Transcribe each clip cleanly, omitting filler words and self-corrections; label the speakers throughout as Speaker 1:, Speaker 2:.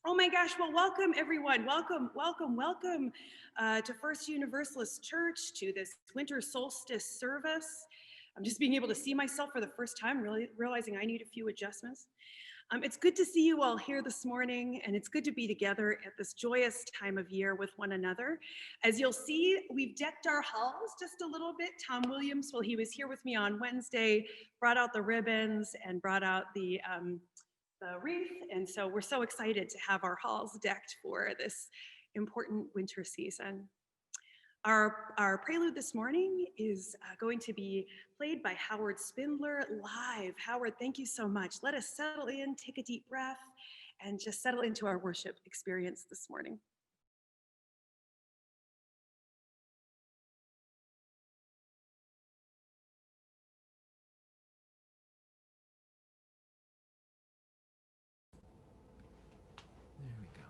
Speaker 1: Oh my gosh, well, welcome everyone. Welcome, welcome, welcome to First Universalist Church, to this Winter Solstice service. I'm just being able to see myself for the first time, really realizing I need a few adjustments. It's good to see you all here this morning, and it's good to be together at this joyous time of year with one another. As you'll see, we've decked our halls just a little bit. Tom Williams, well, he was here with me on Wednesday, brought out the ribbons and brought out the wreath. And so we're so excited to have our halls decked for this important winter season. Our prelude this morning is going to be played by Howard Spindler live. Howard, thank you so much. Let us settle in, take a deep breath, and just settle into our worship experience this morning.
Speaker 2: There we go.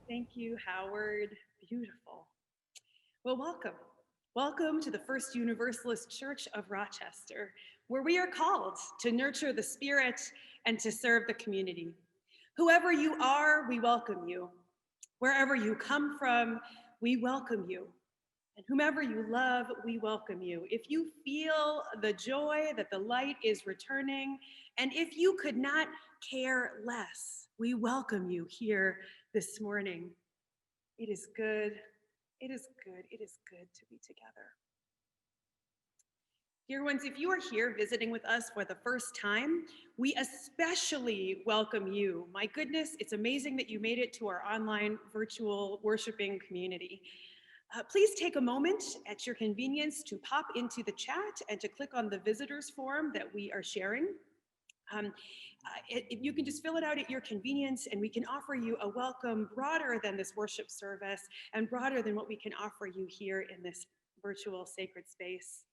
Speaker 1: Thank you, Howard. Beautiful. Well, welcome. Welcome to the First Universalist Church of Rochester, where we are called to nurture the spirit and to serve the community. Whoever you are, we welcome you. Wherever you come from, we welcome you. And whomever you love, we welcome you. If you feel the joy that the light is returning, and if you could not care less, we welcome you here this morning. It is good. It is good. It is good to be together. Dear ones, if you are here visiting with us for the first time, we especially welcome you. My goodness, it's amazing that you made it to our online virtual worshiping community. Please take a moment at your convenience to pop into the chat and to click on the visitors form that we are sharing. You can just fill it out at your convenience, and we can offer you a welcome broader than this worship service and broader than what we can offer you here in this virtual sacred space.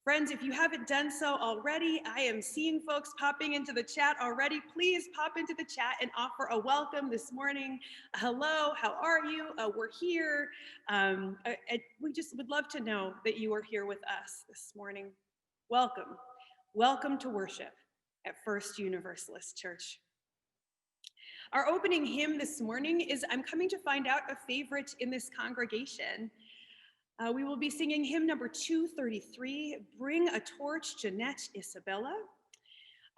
Speaker 1: Friends, if you haven't done so already, I am seeing folks popping into the chat already. Please pop into the chat and offer a welcome this morning. Hello, how are you? We're here. We just would love to know that you are here with us this morning. Welcome. Welcome to worship at First Universalist Church. Our opening hymn this morning is "I'm Coming to Find Out a Favorite in This Congregation." We will be singing hymn number 233, "Bring a Torch, Jeanette Isabella."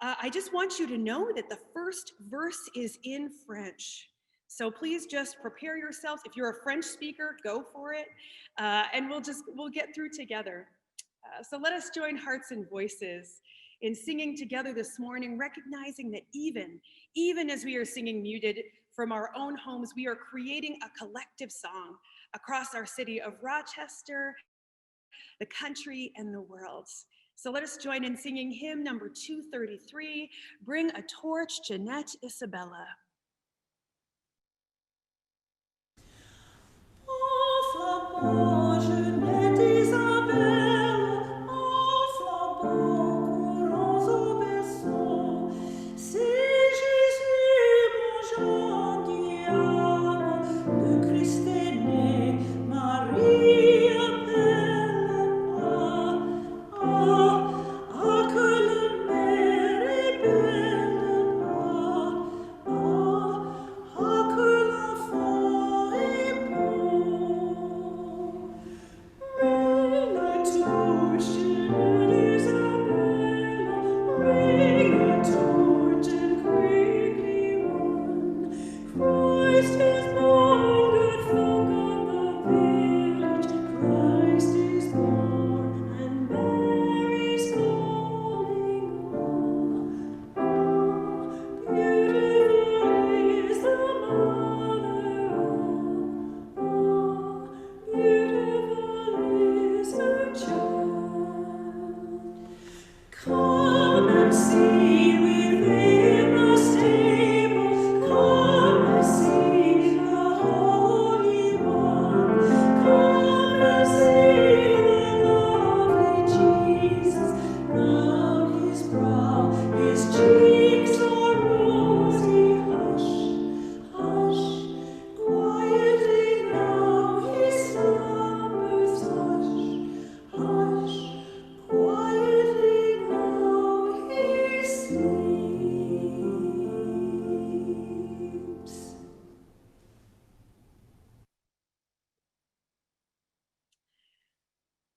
Speaker 1: I just want you to know that the first verse is in French. So please just prepare yourselves. If you're a French speaker, go for it. And we'll get through together. So let us join hearts and voices in singing together this morning, recognizing that even as we are singing muted from our own homes, we are creating a collective song across our city of Rochester, the country, and the world. So let us join in singing hymn number 233, "Bring a Torch, Jeanette Isabella."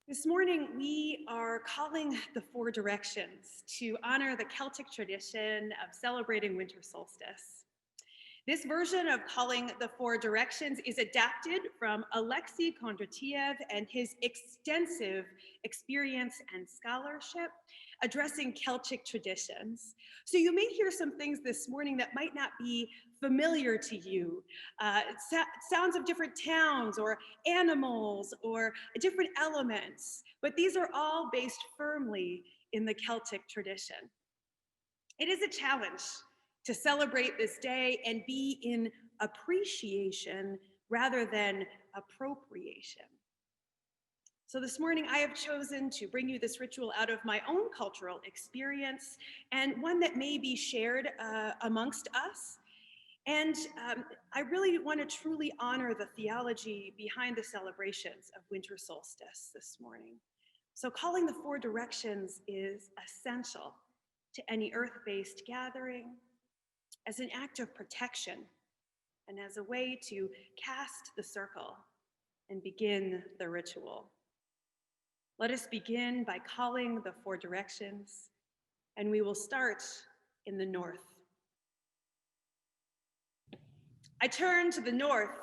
Speaker 1: This morning, we are calling the Four Directions to honor the Celtic tradition of celebrating winter solstice. This version of calling the Four Directions is adapted from Alexei Kondratiev and his extensive experience and scholarship addressing Celtic traditions. So you may hear some things this morning that might not be familiar to you. Sounds of different towns or animals or different elements, but these are all based firmly in the Celtic tradition. It is a challenge to celebrate this day and be in appreciation rather than appropriation. So this morning I have chosen to bring you this ritual out of my own cultural experience and one that may be shared amongst us. And I really want to truly honor the theology behind the celebrations of winter solstice this morning. So calling the Four Directions is essential to any earth-based gathering as an act of protection and as a way to cast the circle and begin the ritual. Let us begin by calling the Four Directions, and we will start in the north. I turn to the north,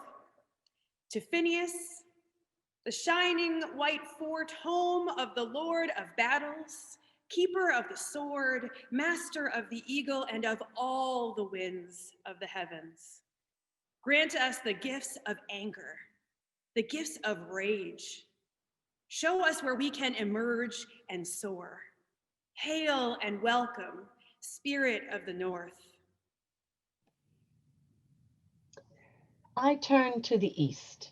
Speaker 1: to Phineas, the shining white fort, home of the Lord of battles, keeper of the sword, master of the eagle, and of all the winds of the heavens. Grant us the gifts of anger, the gifts of rage. Show us where we can emerge and soar. Hail and welcome, Spirit of the North.
Speaker 3: I turn to the east,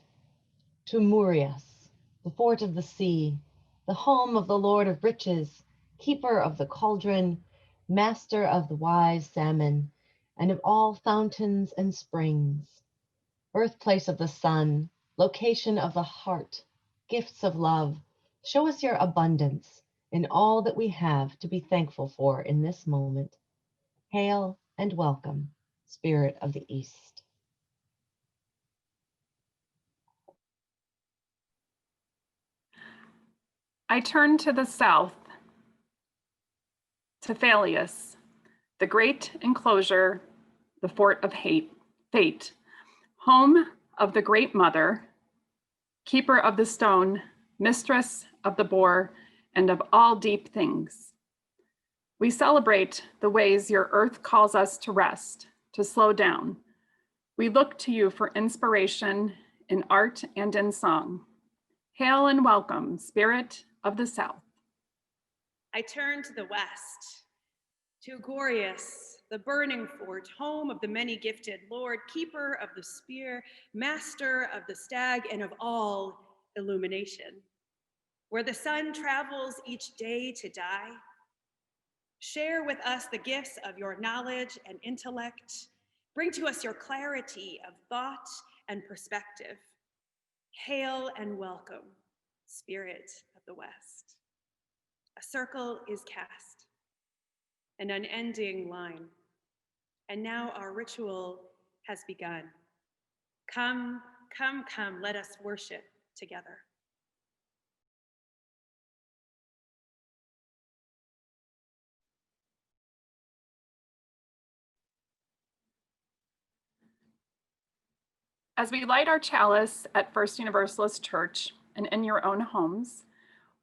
Speaker 3: to Murias, the fort of the sea, the home of the Lord of riches, keeper of the cauldron, master of the wise salmon, and of all fountains and springs, birthplace of the sun, location of the heart, gifts of love. Show us your abundance in all that we have to be thankful for in this moment. Hail and welcome, Spirit of the East.
Speaker 4: I turn to the south, to Phalius, the great enclosure, the fort of fate, home of the great mother, keeper of the stone, mistress of the boar, and of all deep things. We celebrate the ways your earth calls us to rest, to slow down. We look to you for inspiration in art and in song. Hail and welcome, Spirit of the South.
Speaker 1: I turn to the west, to Gorius, the burning fort, home of the many-gifted Lord, keeper of the spear, master of the stag, and of all illumination, where the sun travels each day to die. Share with us the gifts of your knowledge and intellect. Bring to us your clarity of thought and perspective. Hail and welcome, Spirit of the West. A circle is cast, an unending line, and now our ritual has begun. Come, come, come, let us worship together.
Speaker 4: As we light our chalice at First Universalist Church and in your own homes,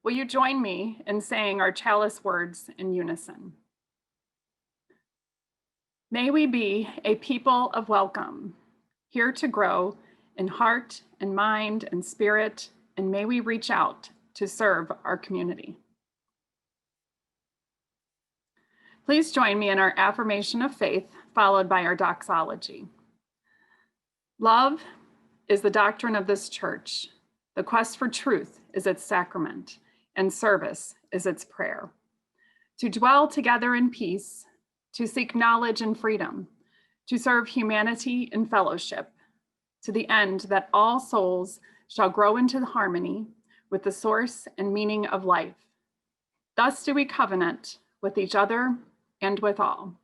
Speaker 4: will you join me in saying our chalice words in unison? May we be a people of welcome, here to grow in heart and mind and spirit, and may we reach out to serve our community. Please join me in our affirmation of faith, followed by our doxology. Love is the doctrine of this church. The quest for truth is its sacrament, and service is its prayer. To dwell together in peace, to seek knowledge and freedom, to serve humanity in fellowship, to the end that all souls shall grow into harmony with the source and meaning of life. Thus do we covenant with each other and with all.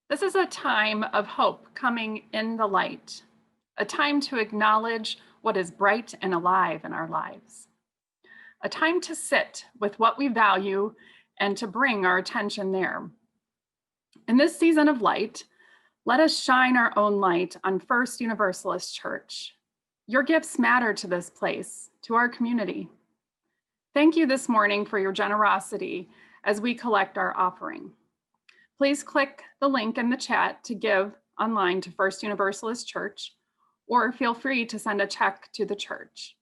Speaker 4: This is a time of hope coming in the light, a time to acknowledge what is bright and alive in our lives, a time to sit with what we value and to bring our attention there. In this season of light, let us shine our own light on First Universalist Church. Your gifts matter to this place, to our community. Thank you this morning for your generosity as we collect our offering. Please click the link in the chat to give online to First Universalist Church, or feel free to send a check to the church.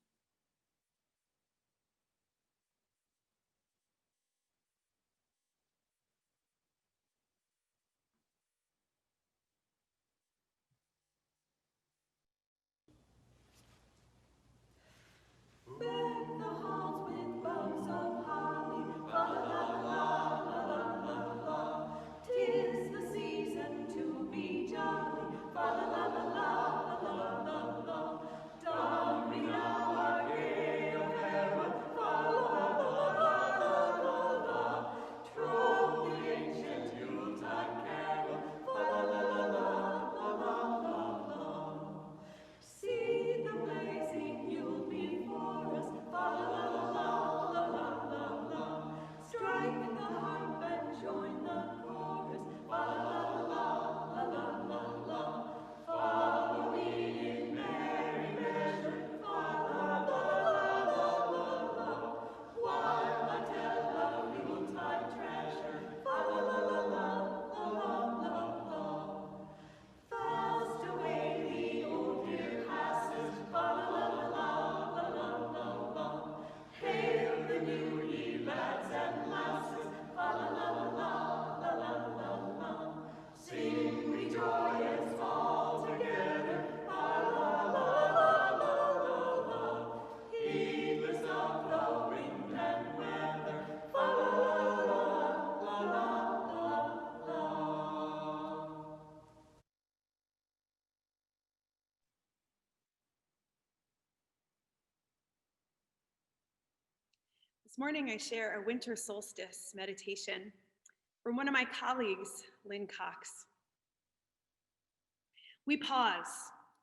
Speaker 1: This morning I share a Winter Solstice meditation from one of my colleagues, Lynn Cox. We pause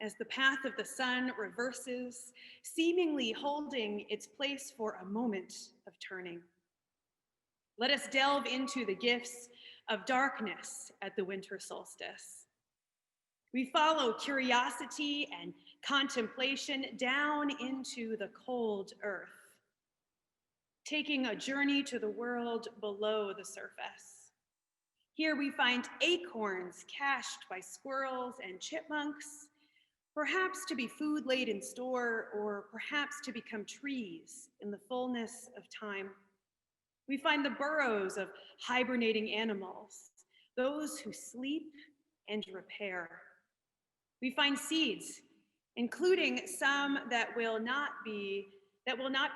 Speaker 1: as the path of the sun reverses, seemingly holding its place for a moment of turning. Let us delve into the gifts of darkness at the winter solstice. We follow curiosity and contemplation down into the cold earth, taking a journey to the world below the surface. Here we find acorns cached by squirrels and chipmunks, perhaps to be food laid in store, or perhaps to become trees in the fullness of time. We find the burrows of hibernating animals, those who sleep and repair. We find seeds, including some that will not be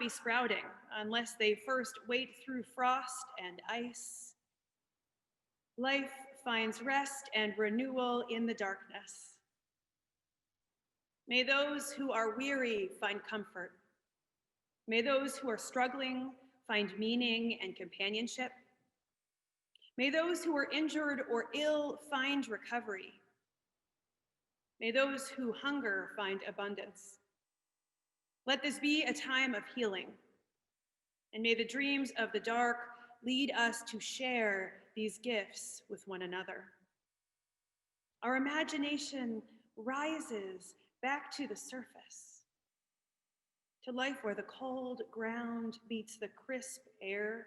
Speaker 1: sprouting unless they first wade through frost and ice. Life finds rest and renewal in the darkness. May those who are weary find comfort. May those who are struggling find meaning and companionship. May those who are injured or ill find recovery. May those who hunger find abundance. Let this be a time of healing, and may the dreams of the dark lead us to share these gifts with one another. Our imagination rises back to the surface, to life where the cold ground beats the crisp air.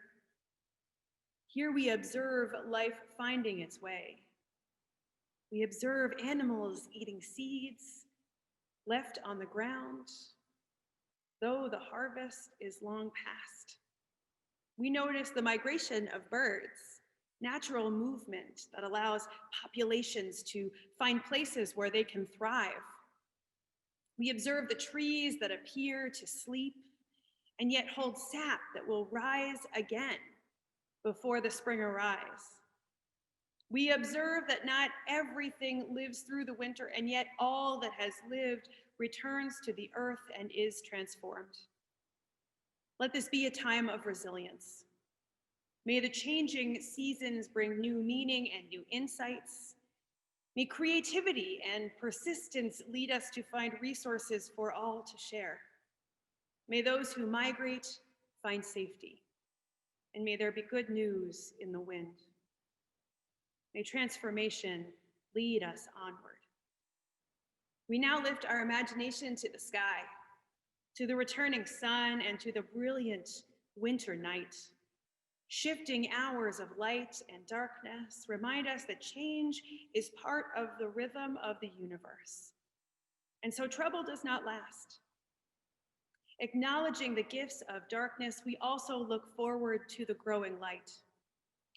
Speaker 1: Here we observe life finding its way. We observe animals eating seeds left on the ground, though the harvest is long past. We notice the migration of birds, natural movement that allows populations to find places where they can thrive. We observe the trees that appear to sleep and yet hold sap that will rise again before the spring arrives. We observe that not everything lives through the winter, and yet all that has lived returns to the earth and is transformed. Let this be a time of resilience. May the changing seasons bring new meaning and new insights. May creativity and persistence lead us to find resources for all to share. May those who migrate find safety, and may there be good news in the wind. May transformation lead us onward. We now lift our imagination to the sky, to the returning sun, and to the brilliant winter night. Shifting hours of light and darkness remind us that change is part of the rhythm of the universe. And so trouble does not last. Acknowledging the gifts of darkness, we also look forward to the growing light,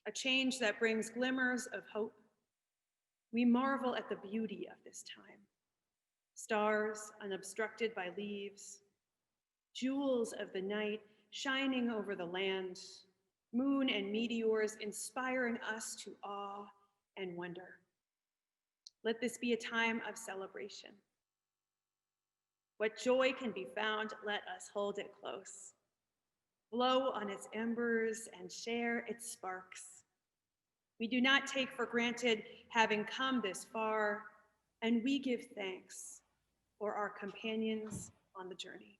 Speaker 1: a change that brings glimmers of hope. We marvel at the beauty of this time. Stars unobstructed by leaves, jewels of the night shining over the land, moon and meteors inspiring us to awe and wonder. Let this be a time of celebration. What joy can be found, let us hold it close. Blow on its embers and share its sparks. We do not take for granted having come this far, and we give thanks for our companions on the journey.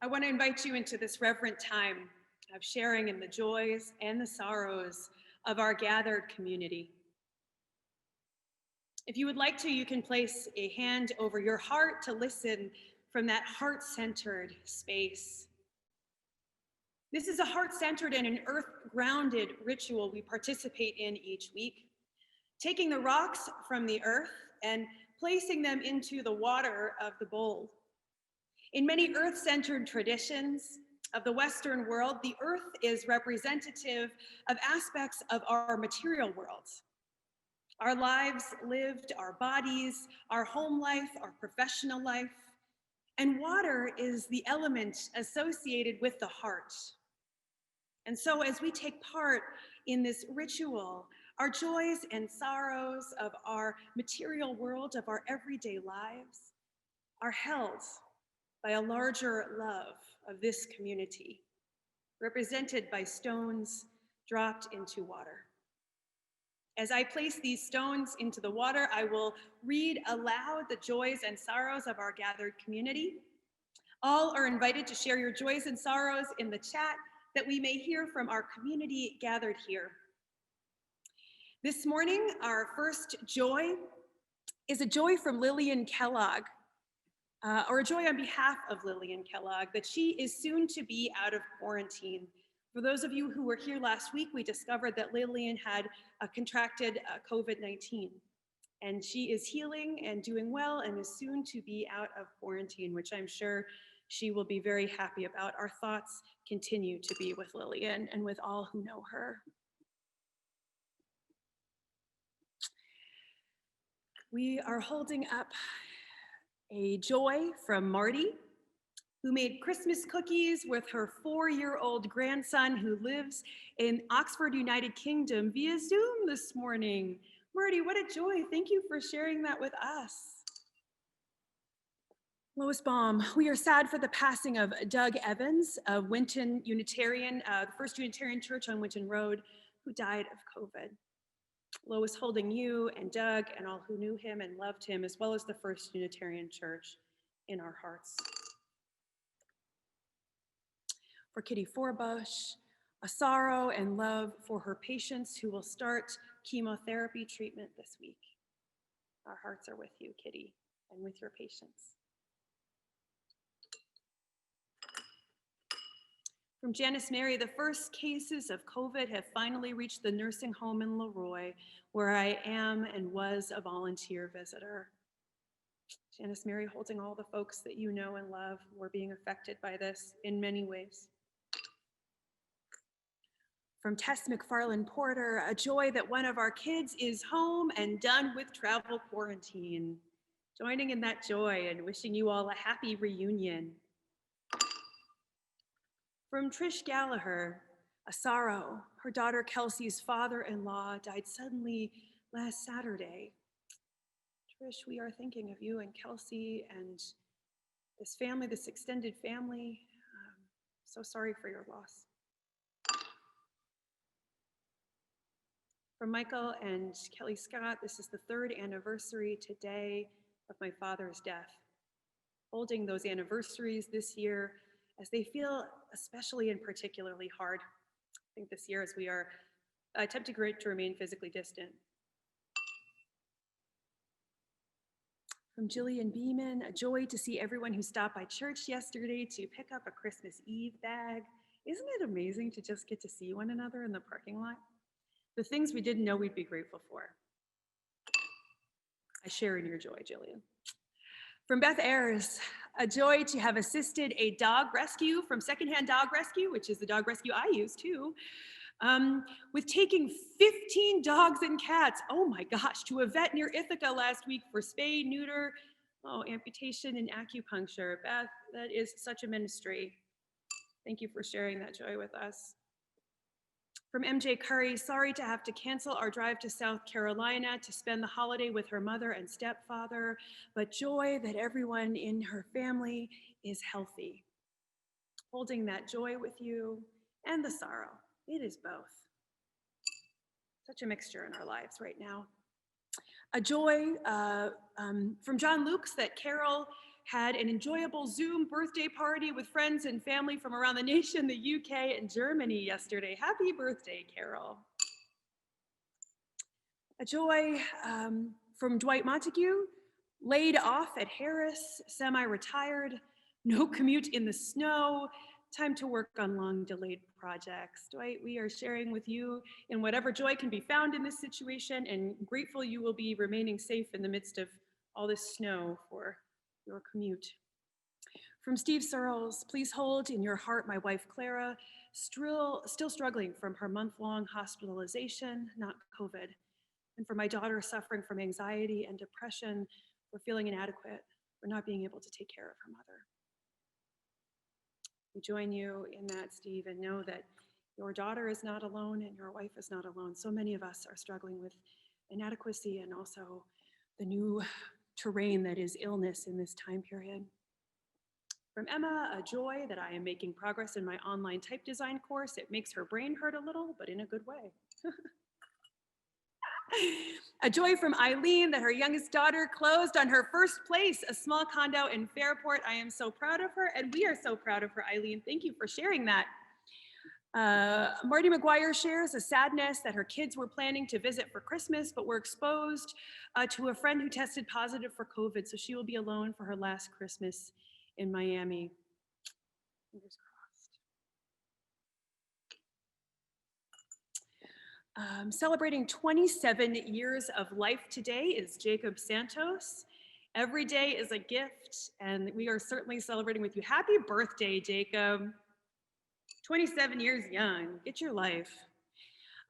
Speaker 1: I want to invite you into this reverent time of sharing in the joys and the sorrows of our gathered community. If you would like to, you can place a hand over your heart to listen from that heart-centered space. This is a heart-centered and an earth-grounded ritual we participate in each week, taking the rocks from the earth and placing them into the water of the bowl. In many earth-centered traditions of the Western world, the earth is representative of aspects of our material world. Our lives lived, our bodies, our home life, our professional life, and water is the element associated with the heart. And so as we take part in this ritual, our joys and sorrows of our material world, of our everyday lives, are held by a larger love of this community, represented by stones dropped into water. As I place these stones into the water, I will read aloud the joys and sorrows of our gathered community. All are invited to share your joys and sorrows in the chat that we may hear from our community gathered here. This morning, our first joy is a joy from Lillian Kellogg, or a joy on behalf of Lillian Kellogg, that she is soon to be out of quarantine. For those of you who were here last week, we discovered that Lillian had contracted COVID-19, and she is healing and doing well and is soon to be out of quarantine, which I'm sure she will be very happy about. Our thoughts continue to be with Lillian and with all who know her. We are holding up a joy from Marty, who made Christmas cookies with her 4-year-old grandson who lives in Oxford, United Kingdom via Zoom this morning. Marty, what a joy. Thank you for sharing that with us. Lois Baum, we are sad for the passing of Doug Evans of Winton Unitarian, the First Unitarian Church on Winton Road, who died of COVID. Lois holding you and Doug and all who knew him and loved him, as well as the First Unitarian Church, in our hearts. For Kitty Forbush, a sorrow and love for her patients who will start chemotherapy treatment this week. Our hearts are with you, Kitty, and with your patients. From Janice Mary, the first cases of COVID have finally reached the nursing home in Leroy, where I am and was a volunteer visitor. Janice Mary holding all the folks that you know and love who are being affected by this in many ways. From Tess McFarland Porter, a joy that one of our kids is home and done with travel quarantine. Joining in that joy and wishing you all a happy reunion. From Trish Gallagher, a sorrow. Her daughter Kelsey's father-in-law died suddenly last Saturday. Trish, we are thinking of you and Kelsey and this family, this extended family. So sorry for your loss. From Michael and Kelly Scott, this is the 3rd anniversary today of my father's death. Holding those anniversaries this year as they feel especially and particularly hard. I think this year as we are attempting to remain physically distant. From Jillian Beeman, a joy to see everyone who stopped by church yesterday to pick up a Christmas Eve bag. Isn't it amazing to just get to see one another in the parking lot? The things we didn't know we'd be grateful for. I share in your joy, Jillian. From Beth Ayers, a joy to have assisted a dog rescue from Secondhand Dog Rescue, which is the dog rescue I use too, with taking 15 dogs and cats, oh my gosh, to a vet near Ithaca last week for spay, neuter, amputation and acupuncture. Beth, that is such a ministry. Thank you for sharing that joy with us. From MJ Curry, sorry to have to cancel our drive to South Carolina to spend the holiday with her mother and stepfather, but joy that everyone in her family is healthy. Holding that joy with you and the sorrow, it is both. Such a mixture in our lives right now. A joy from John Lukes that Carol had an enjoyable Zoom birthday party with friends and family from around the nation, the UK, and Germany yesterday. Happy birthday, Carol. A joy from Dwight Montague, laid off at Harris, semi-retired, no commute in the snow, time to work on long delayed projects. Dwight, we are sharing with you in whatever joy can be found in this situation, and grateful you will be remaining safe in the midst of all this snow for your commute. From Steve Searles, please hold in your heart my wife Clara, still struggling from her month-long hospitalization, not COVID. And for my daughter suffering from anxiety and depression, for feeling inadequate, for not being able to take care of her mother. We join you in that, Steve, and know that your daughter is not alone and your wife is not alone. So many of us are struggling with inadequacy and also the new terrain that is illness in this time period. From Emma, a joy that I am making progress in my online type design course. It makes her brain hurt a little, but in a good way. A joy from Eileen that her youngest daughter closed on her first place, a small condo in Fairport. I am so proud of her, and we are so proud of her, Eileen. Thank you for sharing that. Marty McGuire shares a sadness that her kids were planning to visit for Christmas, but were exposed to a friend who tested positive for COVID, so she will be alone for her last Christmas in Miami. Fingers crossed. Celebrating 27 years of life today is Jacob Santos. Every day is a gift, and we are certainly celebrating with you. Happy birthday, Jacob. 27 years young, get your life.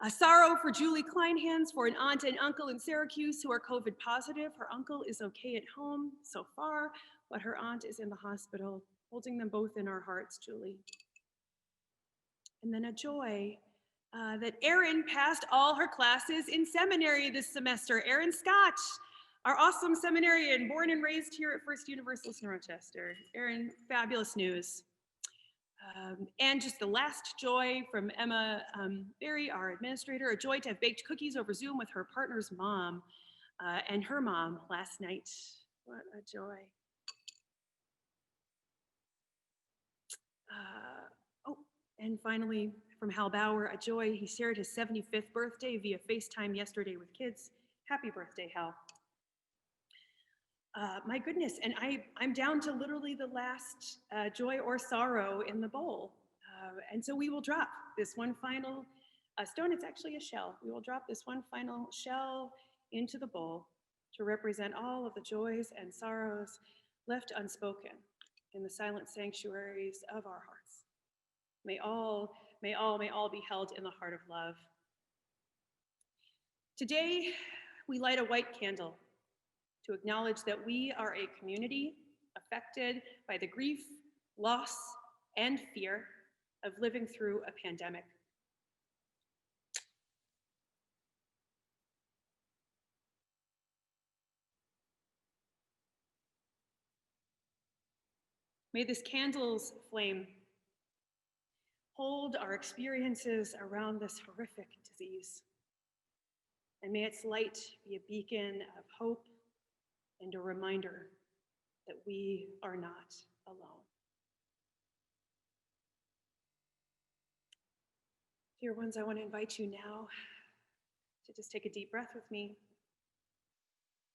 Speaker 1: A sorrow for Julie Kleinhans, for an aunt and uncle in Syracuse who are COVID positive. Her uncle is okay at home so far, but her aunt is in the hospital, holding them both in our hearts, Julie. And then a joy that Erin passed all her classes in seminary this semester. Erin Scott, our awesome seminarian, born and raised here at First Universalist in Rochester. Erin, fabulous news. And just the last joy from Emma Berry, our administrator, a joy to have baked cookies over Zoom with her partner's mom and her mom last night. What a joy. And finally, from Hal Bauer, a joy. He shared his 75th birthday via FaceTime yesterday with kids. Happy birthday, Hal. My goodness, and I'm down to literally the last joy or sorrow in the bowl. And so we will drop this one final stone. It's actually a shell. We will drop this one final shell into the bowl to represent all of the joys and sorrows left unspoken in the silent sanctuaries of our hearts. May all be held in the heart of love. Today, we light a white candle to acknowledge that we are a community affected by the grief, loss, and fear of living through a pandemic. May this candle's flame hold our experiences around this horrific disease. And may its light be a beacon of hope and a reminder that we are not alone. Dear ones, I want to invite you now to just take a deep breath with me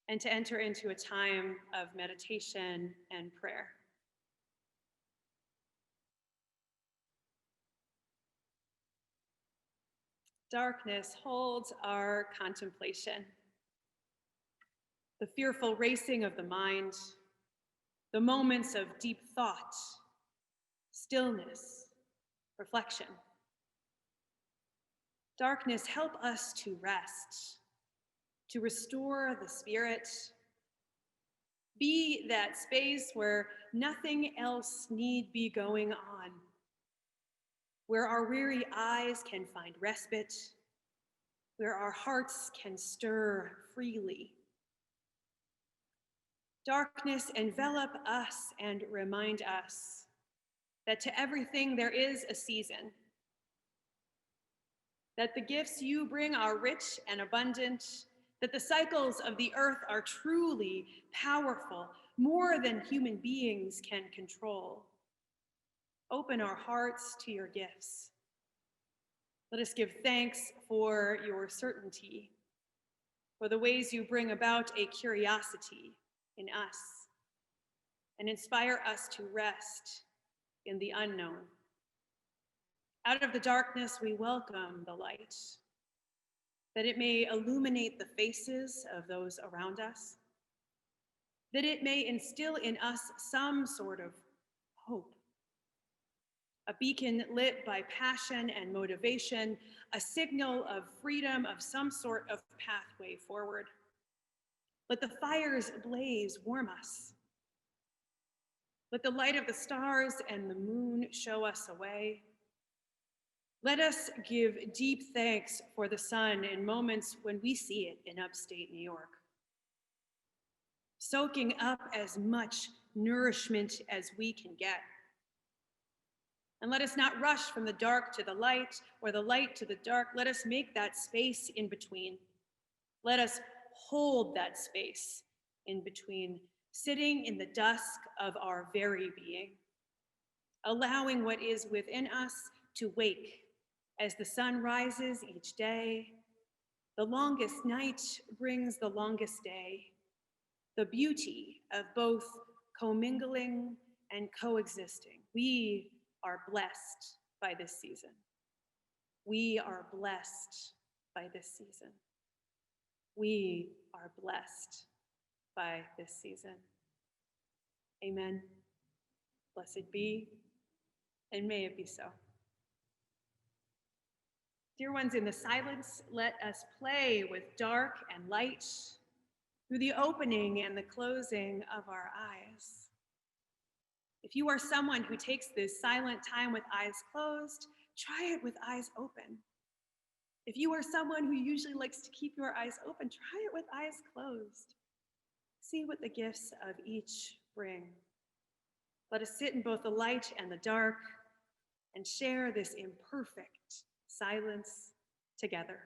Speaker 1: and to enter into a time of meditation and prayer. Darkness holds our contemplation. The fearful racing of the mind, the moments of deep thought, stillness, reflection. Darkness, help us to rest, to restore the spirit. Be that space where nothing else need be going on, where our weary eyes can find respite, where our hearts can stir freely. Darkness, envelop us and remind us that to everything there is a season, that the gifts you bring are rich and abundant, that the cycles of the earth are truly powerful, more than human beings can control. Open our hearts to your gifts. Let us give thanks for your certainty, for the ways you bring about a curiosity in us, and inspire us to rest in the unknown. Out of the darkness, we welcome the light, that it may illuminate the faces of those around us, that it may instill in us some sort of hope, a beacon lit by passion and motivation, a signal of freedom, of some sort of pathway forward. Let the fires blaze warm us. Let the light of the stars and the moon show us a way. Let us give deep thanks for the sun in moments when we see it in upstate New York, soaking up as much nourishment as we can get. And let us not rush from the dark to the light or the light to the dark. Let us make that space in between. Let us hold that space in between, sitting in the dusk of our very being, allowing what is within us to wake as the sun rises each day. The longest night brings the longest day. The beauty of both commingling and coexisting. We are blessed by this season. We are blessed by this season. We are blessed by this season. Amen. Blessed be, and may it be so. Dear ones, in the silence, let us play with dark and light through the opening and the closing of our eyes. If you are someone who takes this silent time with eyes closed, try it with eyes open. If you are someone who usually likes to keep your eyes open, try it with eyes closed. See what the gifts of each bring. Let us sit in both the light and the dark and share this imperfect silence together.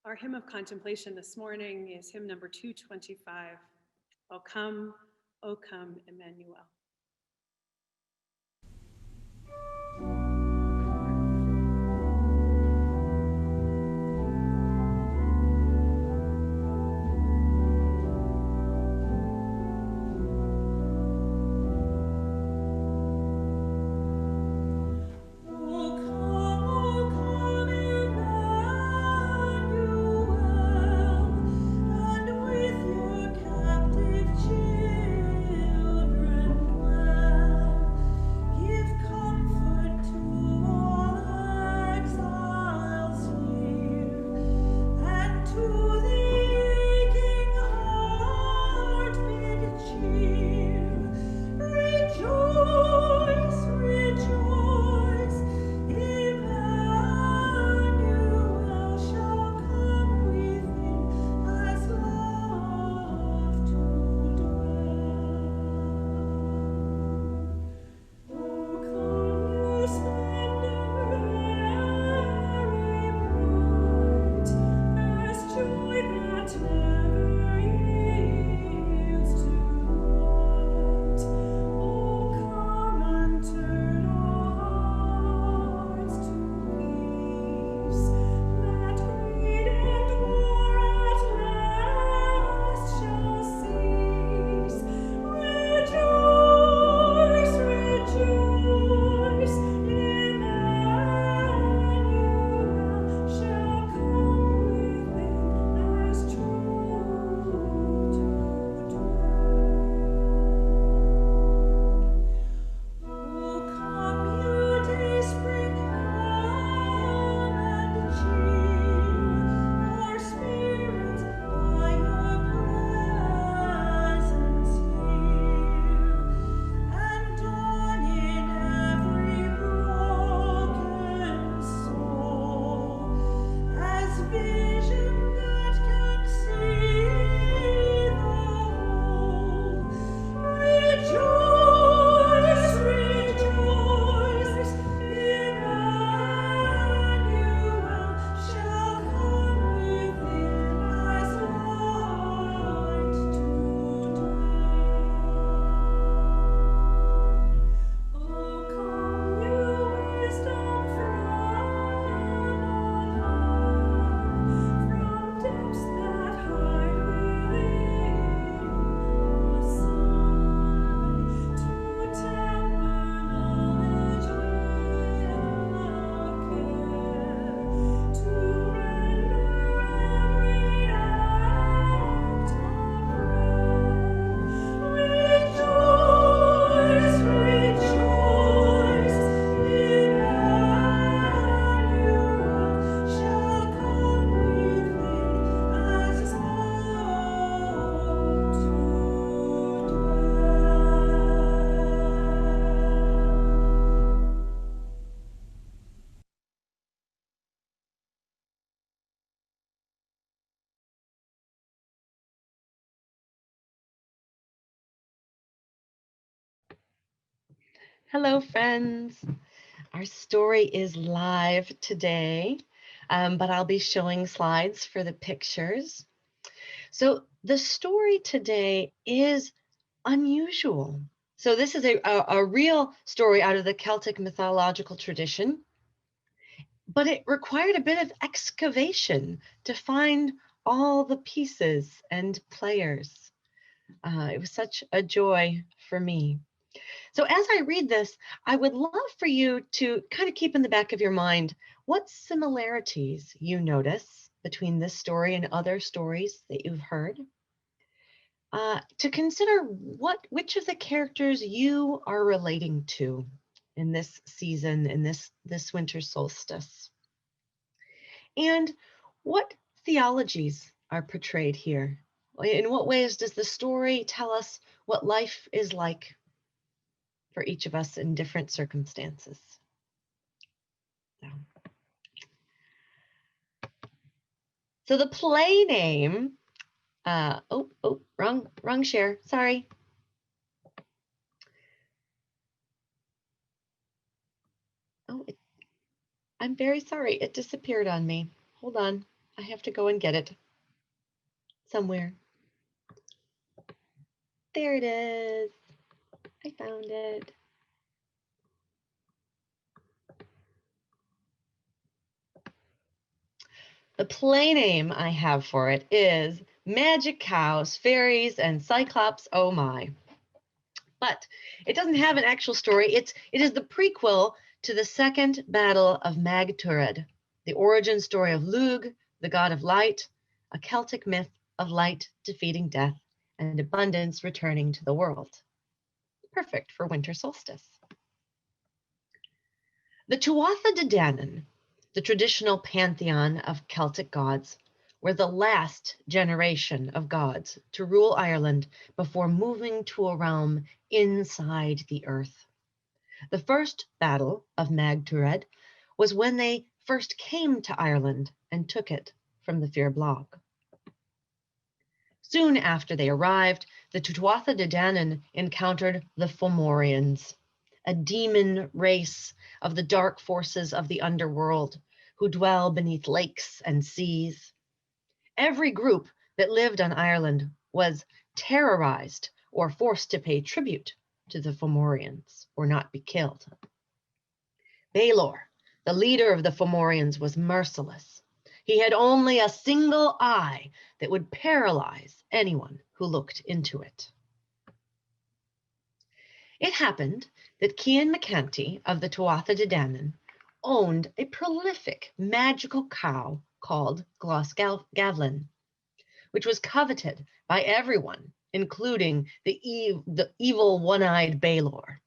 Speaker 1: Our hymn of contemplation this morning is hymn number 225, O come, Emmanuel.
Speaker 3: Hello, friends. Our story is live today, but I'll be showing slides for the pictures. So the story today is unusual. So this is a real story out of the Celtic mythological tradition, but it required a bit of excavation to find all the pieces and players. It was such a joy for me. So as I read this, I would love for you to kind of keep in the back of your mind what similarities you notice between this story and other stories that you've heard. To consider which of the characters you are relating to in this season, in this winter solstice. And what theologies are portrayed here? In what ways does the story tell us what life is like for each of us in different circumstances? So the play name, wrong share, sorry. I'm very sorry, it disappeared on me. Hold on, I have to go and get it somewhere. There it is, I found it. The play name I have for it is Magic Cows, Fairies, and Cyclops, oh my. But it doesn't have an actual story. It is the prequel to the Second Battle of Mag-Tuired, the origin story of Lugh, the god of light, a Celtic myth of light defeating death and abundance returning to the world. Perfect for winter solstice. The Tuatha De Danann, the traditional pantheon of Celtic gods, were the last generation of gods to rule Ireland before moving to a realm inside the earth. The first battle of Mag-Tuired was when they first came to Ireland and took it from the Fir Bolg. Soon after they arrived, the Tuatha De Danann encountered the Fomorians, a demon race of the dark forces of the underworld who dwell beneath lakes and seas. Every group that lived on Ireland was terrorized or forced to pay tribute to the Fomorians or not be killed. Baelor, the leader of the Fomorians, was merciless. He had only a single eye that would paralyze anyone who looked into it. It happened that Cian MacCanty of the Tuatha De Danann owned a prolific magical cow called Glasgavlin, which was coveted by everyone, including the evil one-eyed Baelor.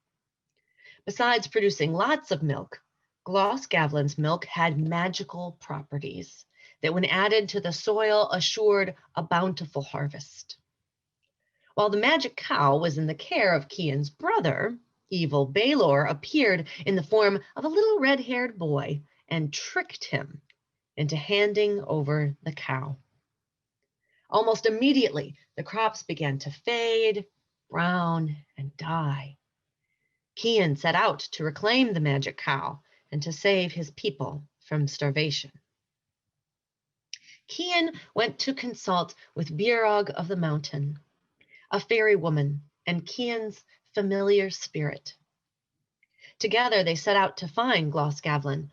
Speaker 3: Besides producing lots of milk, Glasgavlin's milk had magical properties that when added to the soil assured a bountiful harvest. While the magic cow was in the care of Cian's brother, evil Baelor appeared in the form of a little red-haired boy and tricked him into handing over the cow. Almost immediately, the crops began to fade, brown, and die. Cian set out to reclaim the magic cow and to save his people from starvation. Cian went to consult with Bhearog of the mountain, a fairy woman and Cian's familiar spirit. Together they set out to find Glasgavlin.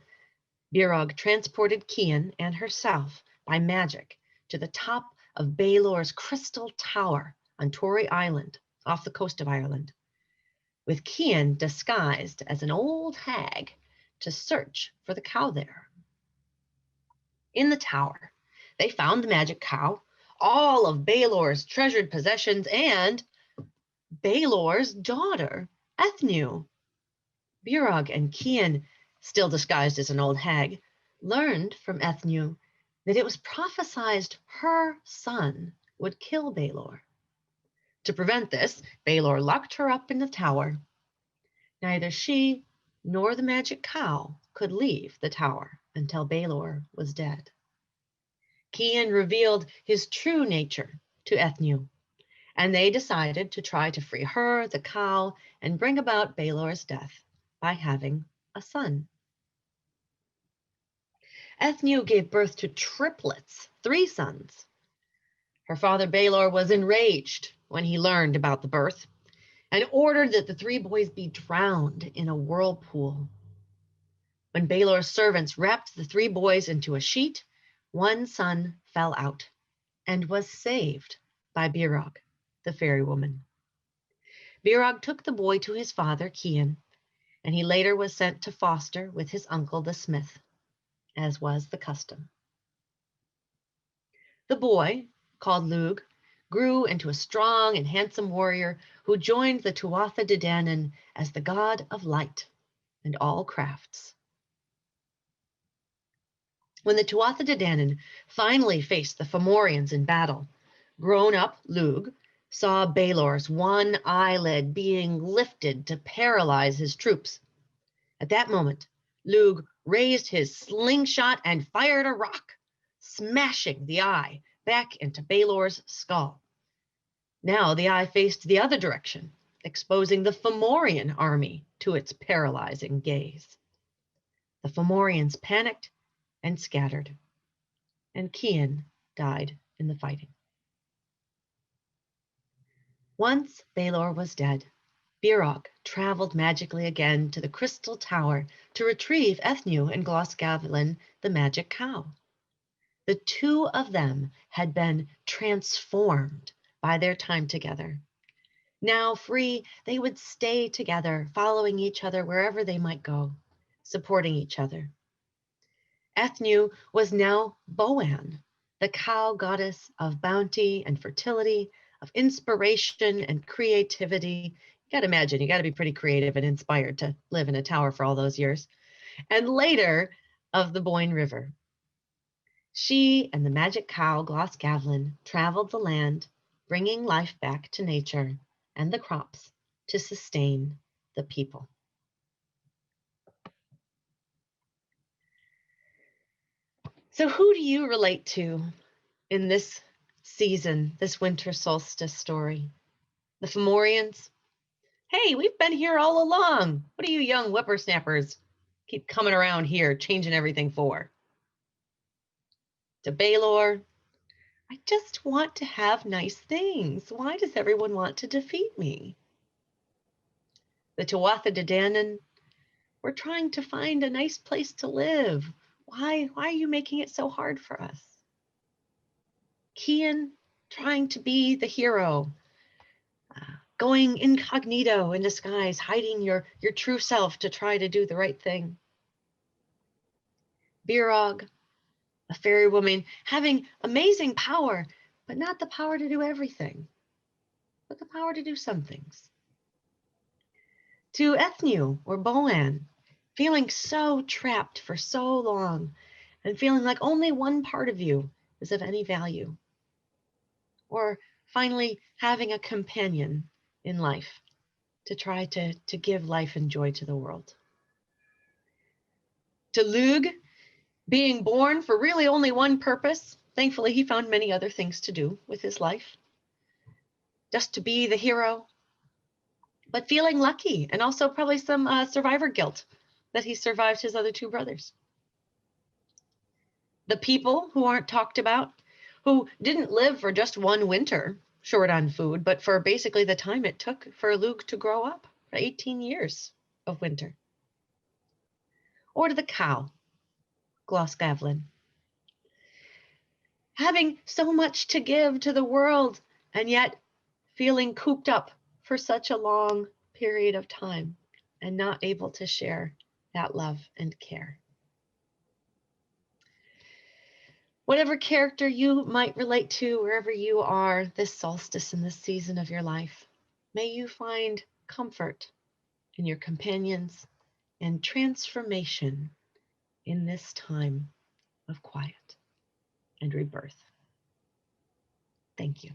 Speaker 3: Bhearog transported Cian and herself by magic to the top of Baelor's crystal tower on Tory Island off the coast of Ireland, with Cian disguised as an old hag to search for the cow there. In the tower, they found the magic cow, all of Baelor's treasured possessions, and Baelor's daughter, Ethnew. Bhearog and Cian, still disguised as an old hag, learned from Ethnew that it was prophesied her son would kill Baelor. To prevent this, Baelor locked her up in the tower. Neither she nor the magic cow could leave the tower until Baelor was dead. Cian revealed his true nature to Ethnew, and they decided to try to free her, the cow, and bring about Baelor's death by having a son. Ethnew gave birth to triplets, 3 sons. Her father Baelor was enraged when he learned about the birth and ordered that the 3 boys be drowned in a whirlpool. When Baelor's servants wrapped the 3 boys into a sheet, one son fell out and was saved by UURoc, the fairy woman. UURoc took the boy to his father, Cian, and he later was sent to foster with his uncle, the smith, as was the custom. The boy, called Lug, grew into a strong and handsome warrior who joined the Tuatha De Danann as the god of light and all crafts. When the Tuatha De Danann finally faced the Fomorians in battle, grown-up Lug saw Baelor's one eyelid being lifted to paralyze his troops. At that moment, Lug raised his slingshot and fired a rock, smashing the eye back into Baelor's skull. Now the eye faced the other direction, exposing the Fomorian army to its paralyzing gaze. The Fomorians panicked and scattered, and Cian died in the fighting. Once Baelor was dead, UURoc traveled magically again to the Crystal Tower to retrieve Ethnew and Glosgavlin, the magic cow. The 2 of them had been transformed by their time together. Now free, they would stay together, following each other wherever they might go, supporting each other. Ethnew was now Boann, the cow goddess of bounty and fertility, of inspiration and creativity. You got to imagine, you got to be pretty creative and inspired to live in a tower for all those years. And later, of the Boyne River. She and the magic cow, Glosgavlin, traveled the land, bringing life back to nature and the crops to sustain the people. So who do you relate to in this season, this winter solstice story? The Fomorians? Hey, we've been here all along. What do you young whippersnappers keep coming around here, changing everything for? To Baelor, I just want to have nice things. Why does everyone want to defeat me? The Tuatha De Danann, we're trying to find a nice place to live. Why are you making it so hard for us? Cian, trying to be the hero, going incognito in disguise, hiding your true self to try to do the right thing. UURoc, a fairy woman, having amazing power, but not the power to do everything, but the power to do some things. To Ethnew or Boann, feeling so trapped for so long and feeling like only one part of you is of any value. Or finally having a companion in life to try to give life and joy to the world. To Lug, being born for really only one purpose. Thankfully, he found many other things to do with his life. Just to be the hero, but feeling lucky and also probably some survivor guilt that he survived his other 2 brothers. The people who aren't talked about, who didn't live for just one winter short on food, but for basically the time it took for Lug to grow up, for 18 years of winter. Or to the cow, Glosgavlin, having so much to give to the world and yet feeling cooped up for such a long period of time and not able to share that love and care. Whatever character you might relate to wherever you are this solstice in this season of your life, may you find comfort in your companions and transformation in this time of quiet and rebirth. Thank you.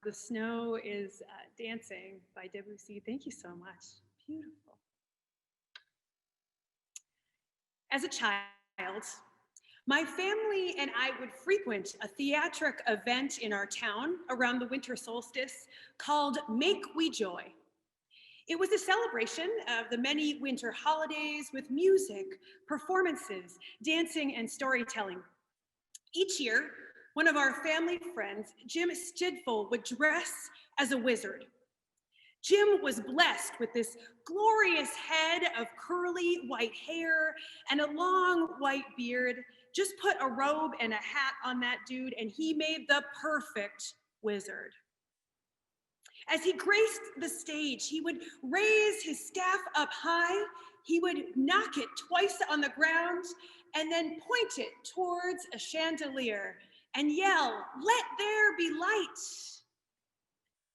Speaker 1: The Snow is Dancing by Debussy. Thank you so much. Beautiful. As a child, my family and I would frequent a theatric event in our town around the winter solstice called Make We Joy. It was a celebration of the many winter holidays with music, performances, dancing, and storytelling. Each year, one of our family friends, Jim Stidful, would dress as a wizard. Jim was blessed with this glorious head of curly white hair and a long white beard. Just put a robe and a hat on that dude, and he made the perfect wizard. As he graced the stage, he would raise his staff up high, he would knock it twice on the ground, and then point it towards a chandelier and yell, "Let there be light."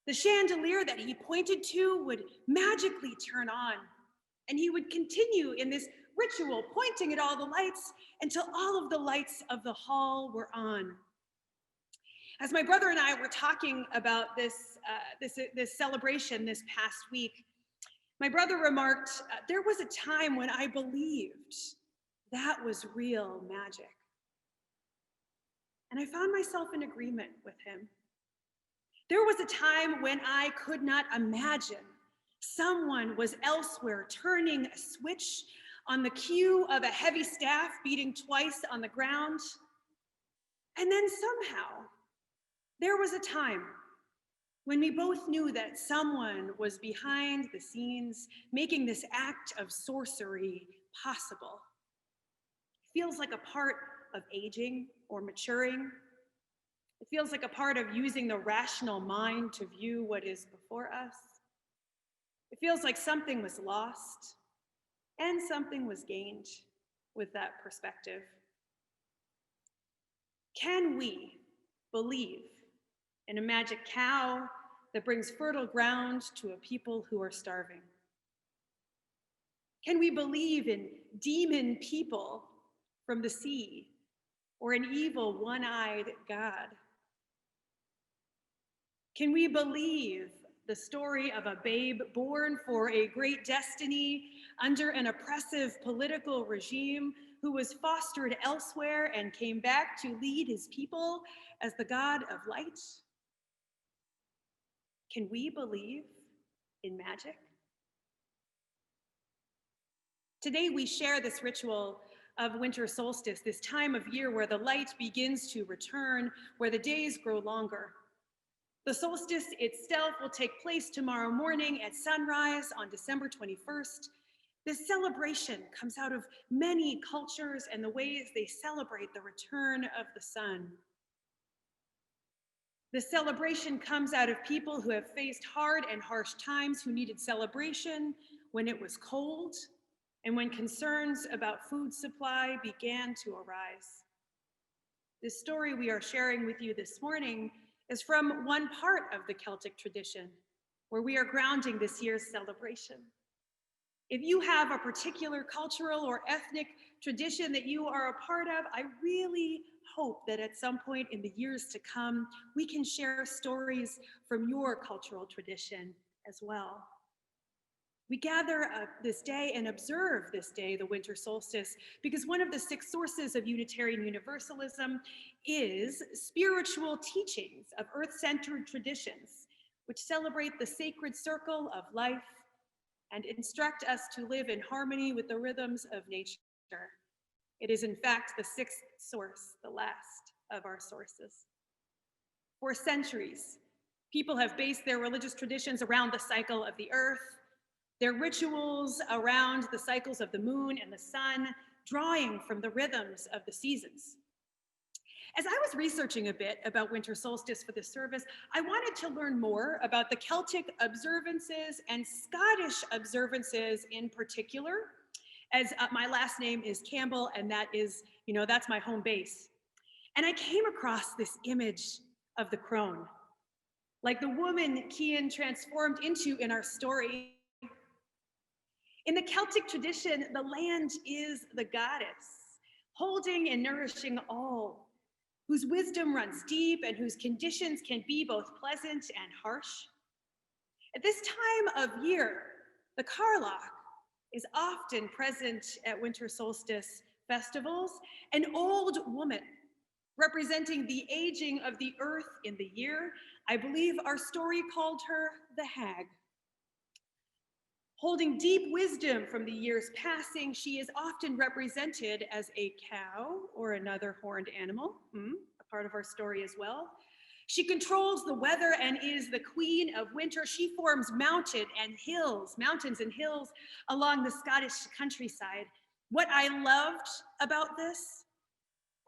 Speaker 1: The chandelier that he pointed to would magically turn on, and he would continue in this ritual, pointing at all the lights until all of the lights of the hall were on. As my brother and I were talking about this celebration this past week, my brother remarked, there was a time when I believed that was real magic. And I found myself in agreement with him. There was a time when I could not imagine someone was elsewhere turning a switch on the cue of a heavy staff beating twice on the ground. And then somehow, there was a time when we both knew that someone was behind the scenes making this act of sorcery possible. It feels like a part of aging or maturing. It feels like a part of using the rational mind to view what is before us. It feels like something was lost and something was gained with that perspective. Can we believe in a magic cow that brings fertile ground to a people who are starving? Can we believe in demon people from the sea or an evil one-eyed God? Can we believe the story of a babe born for a great destiny under an oppressive political regime who was fostered elsewhere and came back to lead his people as the God of light? Can we believe in magic? Today we share this ritual of winter solstice, this time of year where the light begins to return, where the days grow longer. The solstice itself will take place tomorrow morning at sunrise on December 21st. This celebration comes out of many cultures and the ways they celebrate the return of the sun. This celebration comes out of people who have faced hard and harsh times, who needed celebration when it was cold and when concerns about food supply began to arise. This story we are sharing with you this morning is from one part of the Celtic tradition where we are grounding this year's celebration. If you have a particular cultural or ethnic tradition that you are a part of, I really hope that at some point in the years to come, we can share stories from your cultural tradition as well. We gather this day and observe this day, the winter solstice, because one of the 6 sources of Unitarian Universalism is spiritual teachings of earth-centered traditions, which celebrate the sacred circle of life and instruct us to live in harmony with the rhythms of nature. It is in fact the 6th source, the last of our sources. For centuries, people have based their religious traditions around the cycle of the earth, their rituals around the cycles of the moon and the sun, drawing from the rhythms of the seasons. As I was researching a bit about winter solstice for this service, I wanted to learn more about the Celtic observances and Scottish observances in particular, as my last name is Campbell, and that is, that's my home base. And I came across this image of the crone, like the woman Cian transformed into in our story. In the Celtic tradition, the land is the goddess, holding and nourishing all whose wisdom runs deep and whose conditions can be both pleasant and harsh. At this time of year, the Carlock is often present at Winter Solstice festivals, an old woman representing the aging of the earth in the year. I believe our story called her the Hag. Holding deep wisdom from the year's passing, she is often represented as a cow or another horned animal, a part of our story as well. She controls the weather and is the queen of winter. She forms mountains and hills along the Scottish countryside. What I loved about this,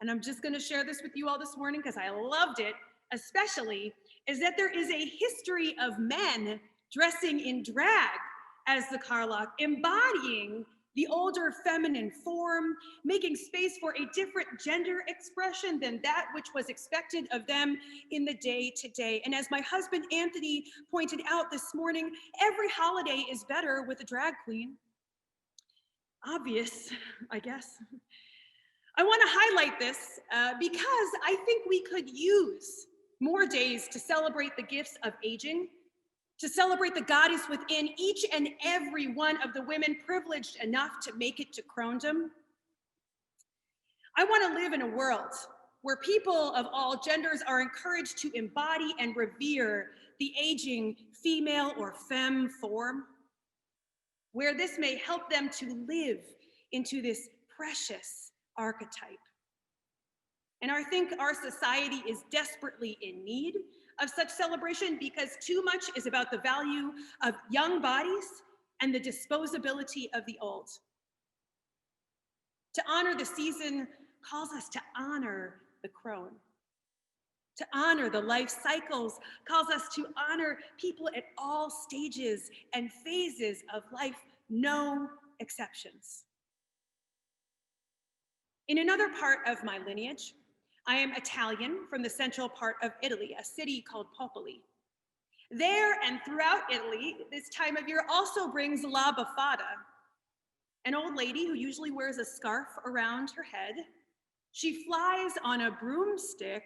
Speaker 1: and I'm just going to share this with you all this morning because I loved it especially, is that there is a history of men dressing in drag as the Carlock, embodying the older feminine form, making space for a different gender expression than that which was expected of them in the day to day. And as my husband Anthony pointed out this morning, every holiday is better with a drag queen. Obvious, I guess. I want to highlight this because I think we could use more days to celebrate the gifts of aging, to celebrate the goddess within each and every one of the women privileged enough to make it to crowndom. I want to live in a world where people of all genders are encouraged to embody and revere the aging female or femme form, where this may help them to live into this precious archetype. And I think our society is desperately in need of such celebration because too much is about the value of young bodies and the disposability of the old. To honor the season calls us to honor the crone. To honor the life cycles calls us to honor people at all stages and phases of life, no exceptions. In another part of my lineage, I am Italian from the central part of Italy, a city called Popoli. There and throughout Italy, this time of year also brings La Befada, an old lady who usually wears a scarf around her head. She flies on a broomstick,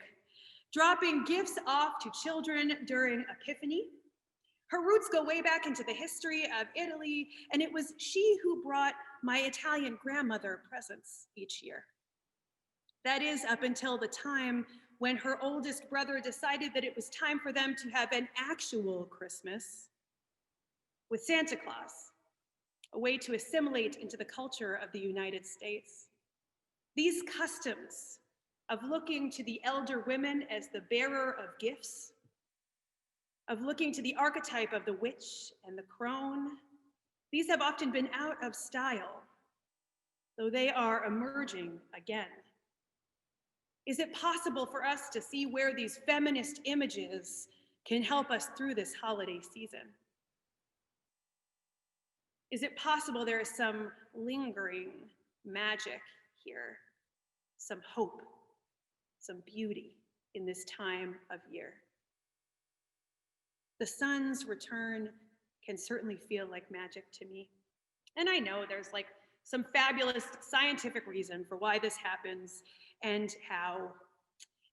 Speaker 1: dropping gifts off to children during Epiphany. Her roots go way back into the history of Italy, and it was she who brought my Italian grandmother presents each year. That is, up until the time when her oldest brother decided that it was time for them to have an actual Christmas with Santa Claus, a way to assimilate into the culture of the United States. These customs of looking to the elder women as the bearer of gifts, of looking to the archetype of the witch and the crone, these have often been out of style, though they are emerging again. Is it possible for us to see where these feminist images can help us through this holiday season? Is it possible there is some lingering magic here, some hope, some beauty in this time of year? The sun's return can certainly feel like magic to me. And I know there's like some fabulous scientific reason for why this happens and how.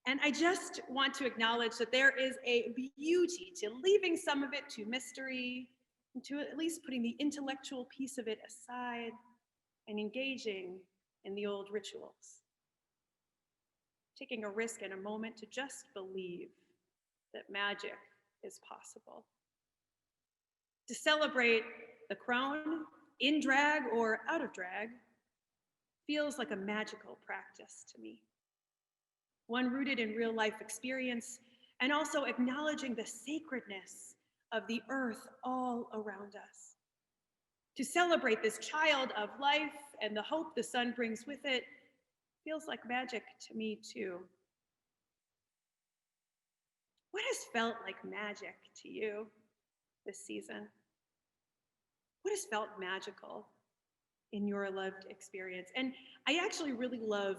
Speaker 1: And I just want to acknowledge that there is a beauty to leaving some of it to mystery, and to at least putting the intellectual piece of it aside and engaging in the old rituals. Taking a risk and a moment to just believe that magic is possible. To celebrate the crone, in drag or out of drag, feels like a magical practice to me. One rooted in real life experience and also acknowledging the sacredness of the earth all around us. To celebrate this child of life and the hope the sun brings with it feels like magic to me too. What has felt like magic to you this season? What has felt magical in your lived experience? And I actually really love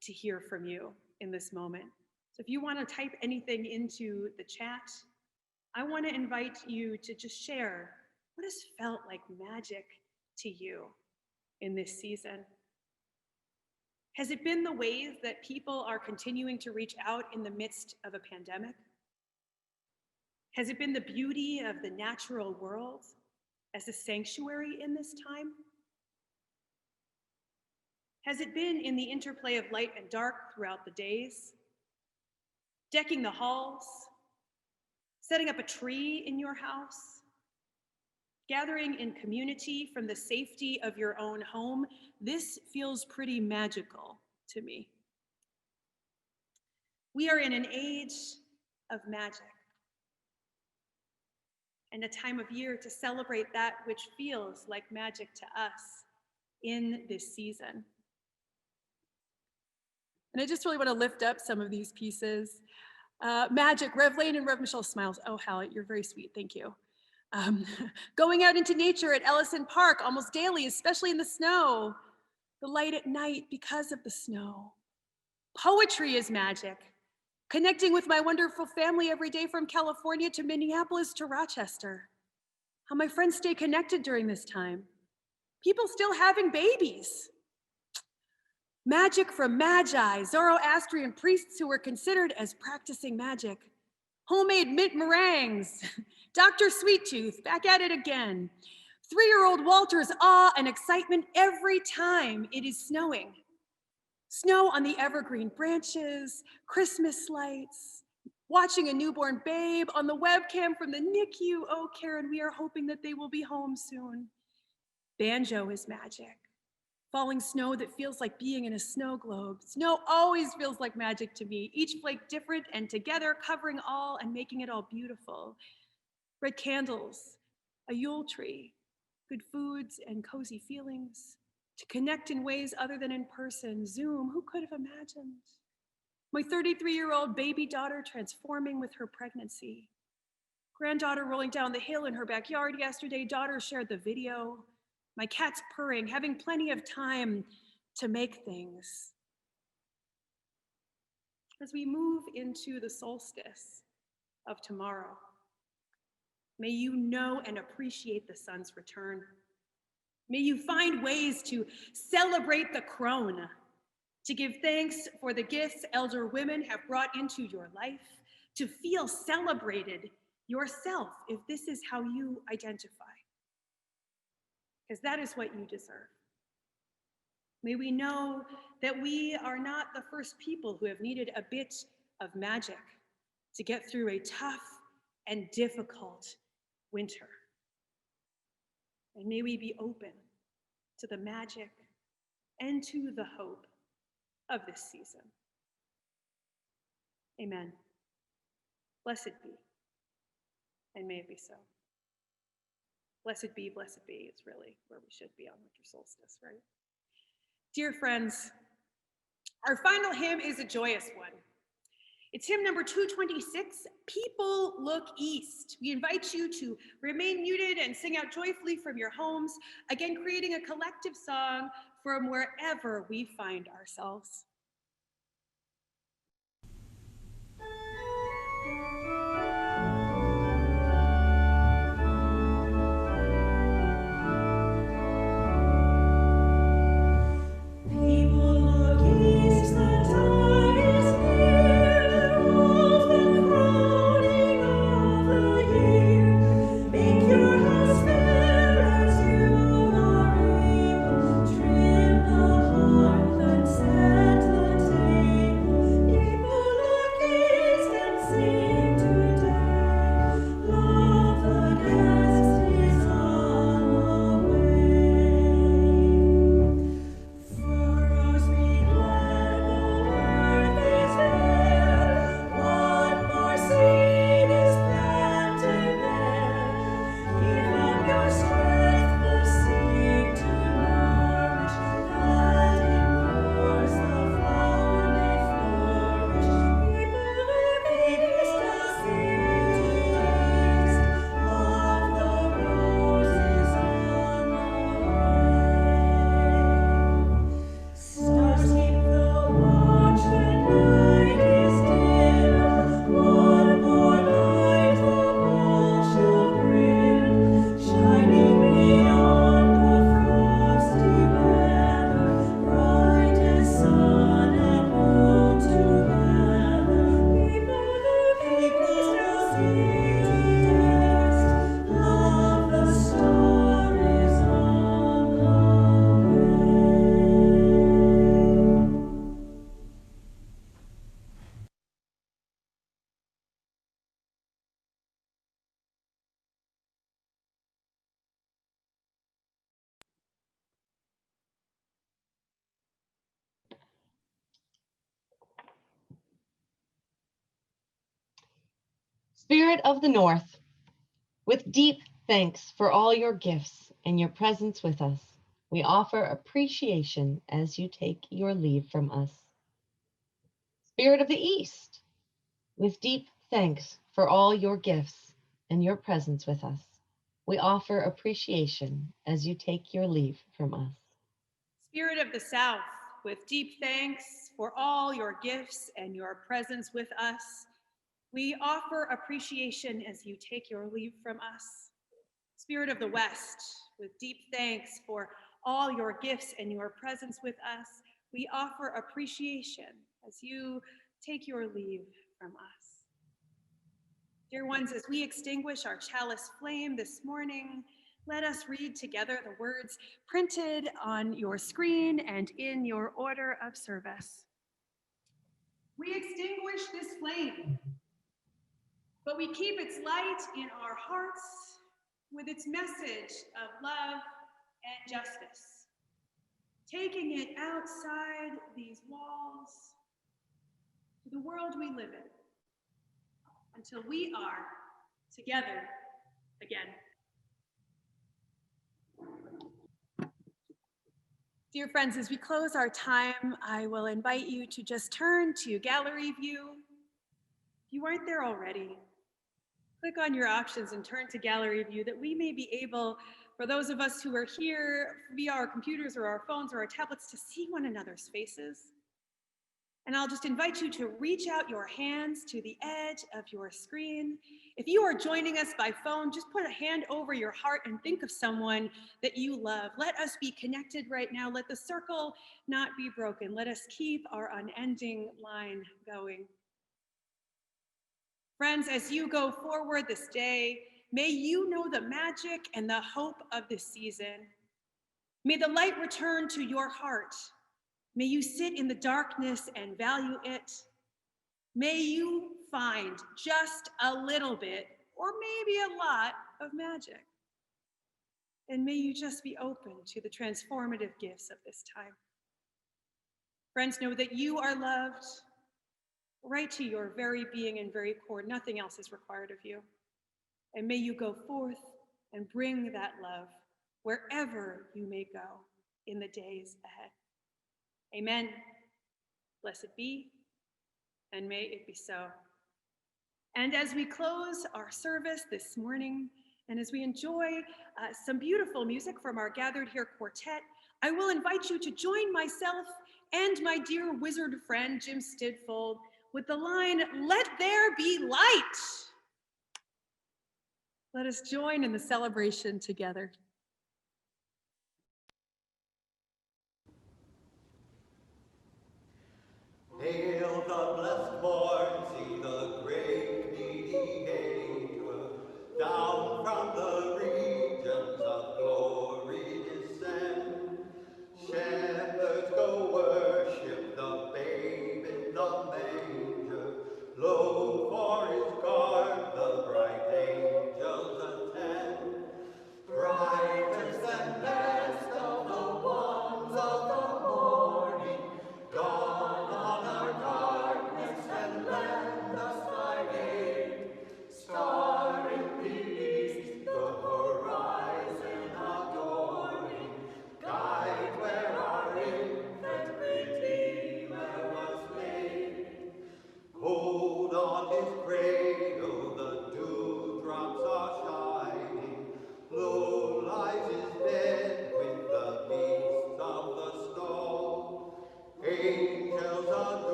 Speaker 1: to hear from you in this moment. So if you want to type anything into the chat, I want to invite you to just share what has felt like magic to you in this season. Has it been the ways that people are continuing to reach out in the midst of a pandemic? Has it been the beauty of the natural world as a sanctuary in this time? Has it been in the interplay of light and dark throughout the days? Decking the halls, setting up a tree in your house, gathering in community from the safety of your own home? This feels pretty magical to me. We are in an age of magic and a time of year to celebrate that which feels like magic to us in this season. And I just really want to lift up some of these pieces. Magic, Rev Lane and Rev Michelle smiles. Oh, Hal, you're very sweet, thank you. Going out into nature at Ellison Park almost daily, especially in the snow. The light at night because of the snow. Poetry is magic. Connecting with my wonderful family every day from California to Minneapolis to Rochester. How my friends stay connected during this time. People still having babies. Magic from magi, Zoroastrian priests who were considered as practicing magic. Homemade mint meringues. Dr. Sweet Tooth, back at it again. 3-year-old Walter's awe and excitement every time it is snowing. Snow on the evergreen branches, Christmas lights, watching a newborn babe on the webcam from the NICU. Oh, Karen, we are hoping that they will be home soon. Banjo is magic. Falling snow that feels like being in a snow globe. Snow always feels like magic to me, each flake different and together covering all and making it all beautiful. Red candles, a Yule tree, good foods and cozy feelings. To connect in ways other than in person. Zoom, who could have imagined? My 33-year-old baby daughter transforming with her pregnancy. Granddaughter rolling down the hill in her backyard yesterday. Daughter shared the video. My cat's purring, having plenty of time to make things. As we move into the solstice of tomorrow, may you know and appreciate the sun's return. May you find ways to celebrate the crone, to give thanks for the gifts elder women have brought into your life, to feel celebrated yourself if this is how you identify, because that is what you deserve. May we know that we are not the first people who have needed a bit of magic to get through a tough and difficult winter. And may we be open to the magic and to the hope of this season. Amen. Blessed be, and may it be so. Blessed be, it's really where we should be on winter solstice, right? Dear friends, our final hymn is a joyous one. It's hymn number 226, People Look East. We invite you to remain muted and sing out joyfully from your homes, again creating a collective song from wherever we find ourselves.
Speaker 5: Set
Speaker 3: Spirit of the North, with deep thanks for all your gifts and your presence with us, we offer appreciation as you take your leave from us. Spirit of the East, with deep thanks for all your gifts and your presence with us, we offer appreciation as you take your leave from us.
Speaker 1: Spirit of the South, with deep thanks for all your gifts and your presence with us, we offer appreciation as you take your leave from us. Spirit of the West, with deep thanks for all your gifts and your presence with us, we offer appreciation as you take your leave from us. Dear ones, as we extinguish our chalice flame this morning, let us read together the words printed on your screen and in your order of service. We extinguish this flame, but we keep its light in our hearts with its message of love and justice, taking it outside these walls to the world we live in until we are together again. Dear friends, as we close our time, I will invite you to just turn to gallery view. If you aren't there already, click on your options and turn to gallery view that we may be able, for those of us who are here via our computers or our phones or our tablets, to see one another's faces. And I'll just invite you to reach out your hands to the edge of your screen. If you are joining us by phone, just put a hand over your heart and think of someone that you love. Let us be connected right now. Let the circle not be broken. Let us keep our unending line going. Friends, as you go forward this day, may you know the magic and the hope of this season. May the light return to your heart. May you sit in the darkness and value it. May you find just a little bit, or maybe a lot, of magic. And may you just be open to the transformative gifts of this time. Friends, know that you are loved right to your very being and very core. Nothing else is required of you. And may you go forth and bring that love wherever you may go in the days ahead. Amen. Blessed be, and may it be so. And as we close our service this morning, and as we enjoy some beautiful music from our Gathered Here quartet, I will invite you to join myself and my dear wizard friend, Jim Stidfold, with the line, "Let there be light." Let us join in the celebration together.
Speaker 5: Hail the blessed morn, see the great mediator, down from the regions of glory descend. Shepherds go worship the babe in the manger.